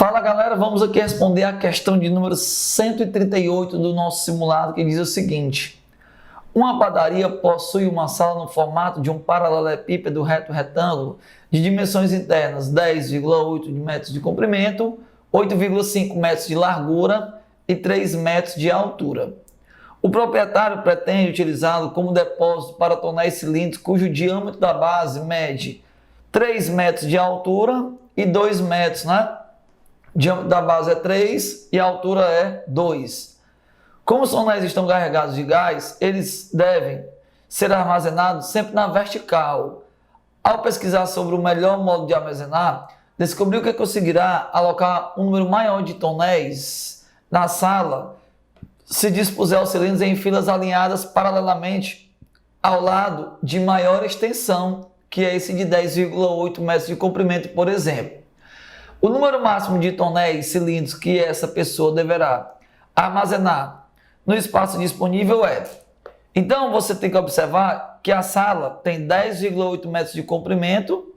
Fala galera, vamos aqui responder a questão de número 138 do nosso simulado, que diz o seguinte: uma padaria possui uma sala no formato de um paralelepípedo reto retângulo de dimensões internas 10,8 metros de comprimento, 8,5 metros de largura e 3 metros de altura. O proprietário pretende utilizá-lo como depósito para tonéis cilíndricos cujo diâmetro da base mede 3 metros de altura e 2 metros, né? O diâmetro da base é 3 e a altura é 2. Como os tonéis estão carregados de gás, eles devem ser armazenados sempre na vertical. Ao pesquisar sobre o melhor modo de armazenar, descobriu que conseguirá alocar um número maior de tonéis na sala se dispuser os cilindros em filas alinhadas paralelamente ao lado de maior extensão, que é esse de 10,8 metros de comprimento, por exemplo. O número máximo de tonéis cilíndricos que essa pessoa deverá armazenar no espaço disponível é... Então, você tem que observar que a sala tem 10,8 metros de comprimento,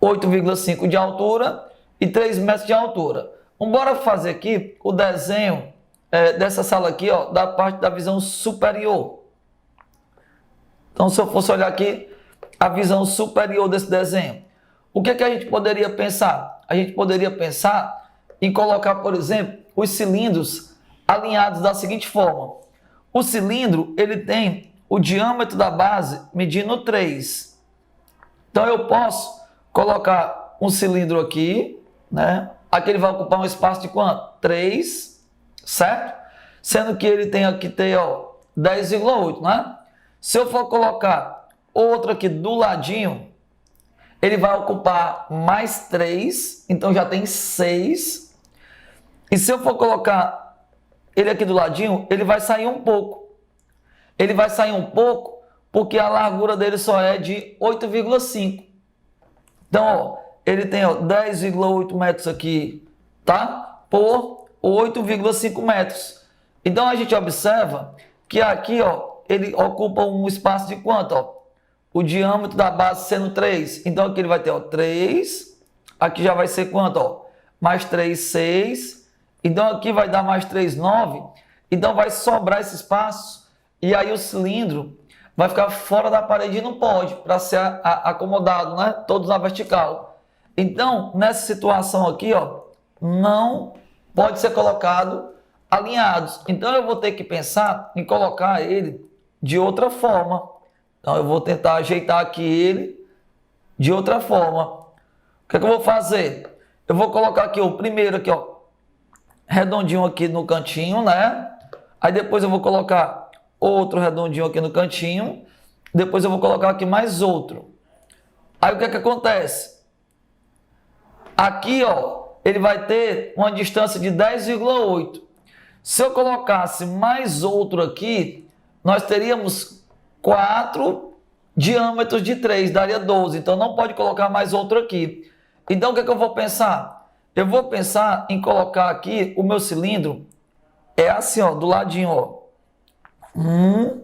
8,5 de altura e 3 metros de altura. Bora fazer aqui o desenho dessa sala aqui, ó, da parte da visão superior. Então, se eu fosse olhar aqui a visão superior desse desenho, o que é que a gente poderia pensar? A gente poderia pensar em colocar, por exemplo, os cilindros alinhados da seguinte forma. O cilindro, ele tem o diâmetro da base medindo 3. Então, eu posso colocar um cilindro aqui, né? Aqui ele vai ocupar um espaço de quanto? 3, certo? Sendo que ele tem aqui 10,8, né? Se eu for colocar outro aqui do ladinho, ele vai ocupar mais 3, então já tem 6. E se eu for colocar ele aqui do ladinho, ele vai sair um pouco. Ele vai sair um pouco porque a largura dele só é de 8,5. Então, ó, ele tem 10,8 metros aqui, tá? Por 8,5 metros. Então, a gente observa que aqui, ó, ele ocupa um espaço de quanto, ó? O diâmetro da base sendo 3. Então, aqui ele vai ter 3. Aqui já vai ser quanto? Ó? Mais 3, 6. Então, aqui vai dar mais 3, 9. Então, vai sobrar esse espaço. E aí, o cilindro vai ficar fora da parede e não pode, para ser acomodado, né? Todos na vertical. Então, nessa situação aqui, ó, não pode ser colocado alinhados. Então, eu vou ter que pensar em colocar ele de outra forma. Então, eu vou tentar ajeitar aqui ele de outra forma. O que é que eu vou fazer? Eu vou colocar aqui o primeiro aqui, ó, redondinho aqui no cantinho, né? Aí depois eu vou colocar outro redondinho aqui no cantinho. Depois eu vou colocar aqui mais outro. Aí o que é que acontece? Aqui, ó, ele vai ter uma distância de 10,8. Se eu colocasse mais outro aqui, nós teríamos 4 diâmetros de 3, daria 12. Então, não pode colocar mais outro aqui. Então, o que é que eu vou pensar? Eu vou pensar em colocar aqui o meu cilindro, é assim, ó, do ladinho, ó. 1,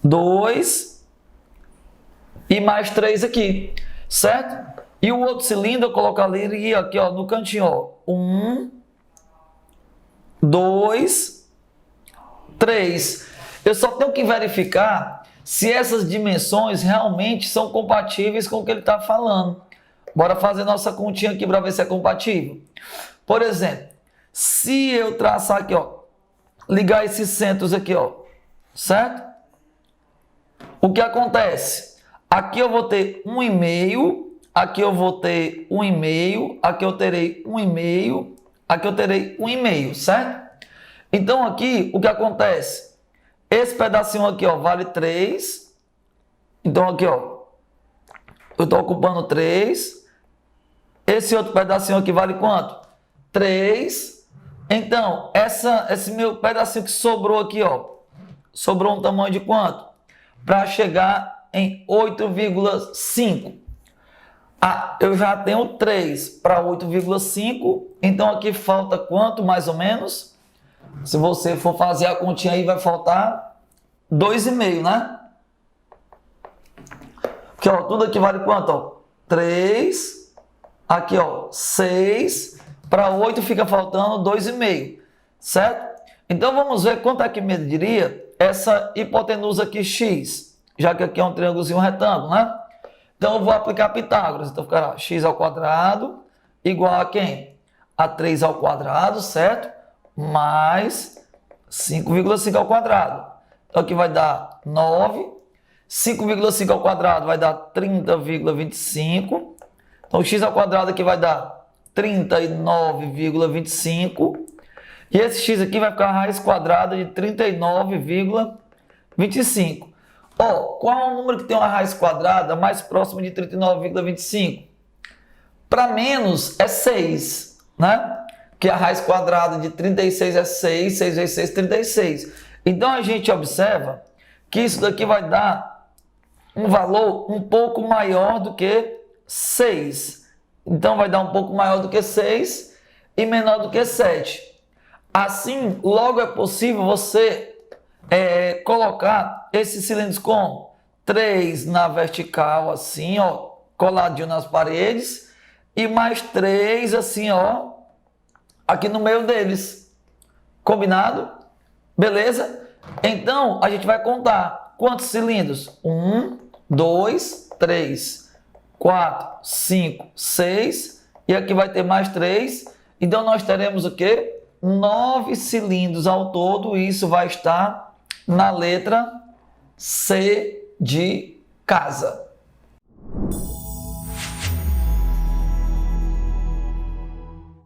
2 e mais 3 aqui, certo? E o outro cilindro eu colocaria aqui, ó, no cantinho, ó. 1, 2, 3. Eu só tenho que verificar se essas dimensões realmente são compatíveis com o que ele está falando. Bora fazer nossa continha aqui para ver se é compatível. Por exemplo, se eu traçar aqui, ó, ligar esses centros aqui, ó, certo? O que acontece? Aqui eu vou ter 1,5, aqui eu vou ter 1,5, aqui eu terei 1,5, aqui eu terei 1,5, certo? Então aqui, o que acontece? Esse pedacinho aqui, ó, vale 3. Então aqui, ó, eu estou ocupando 3. Esse outro pedacinho aqui vale quanto? 3. Então, esse meu pedacinho que sobrou aqui, ó, sobrou um tamanho de quanto? Para chegar em 8,5. Ah, eu já tenho 3 para 8,5. Então aqui falta quanto, mais ou menos? Se você for fazer a continha aí, vai faltar 2,5, né? Porque, ó, tudo aqui vale quanto? Ó? 3. Aqui, ó, 6 para 8 fica faltando 2,5, certo? Então vamos ver quanto é que mediria essa hipotenusa aqui x, já que aqui é um triângulozinho retângulo, né? Então eu vou aplicar Pitágoras, então ficará x ao quadrado igual a quem? A 3 ao quadrado, certo? Mais 5,5 ao quadrado. Então aqui vai dar 9, 5,5 ao quadrado vai dar 30,25. Então x ao quadrado aqui vai dar 39,25. E esse x aqui vai ficar a raiz quadrada de 39,25. Ó, qual é o número que tem uma raiz quadrada mais próxima de 39,25? Para menos é 6, né? Que a raiz quadrada de 36 é 6, 6 vezes 6, 36. Então a gente observa que isso daqui vai dar um valor um pouco maior do que 6. Então vai dar um pouco maior do que 6 e menor do que 7. Assim, logo é possível você colocar esses cilindros com 3 na vertical, assim, ó, coladinho nas paredes, e mais 3, assim, ó, aqui no meio deles. Combinado? Beleza? Então, a gente vai contar quantos cilindros? 1, 2, 3, 4, 5, 6, e aqui vai ter mais 3. Então, nós teremos o quê? 9 cilindros ao todo, e isso vai estar na letra C de casa.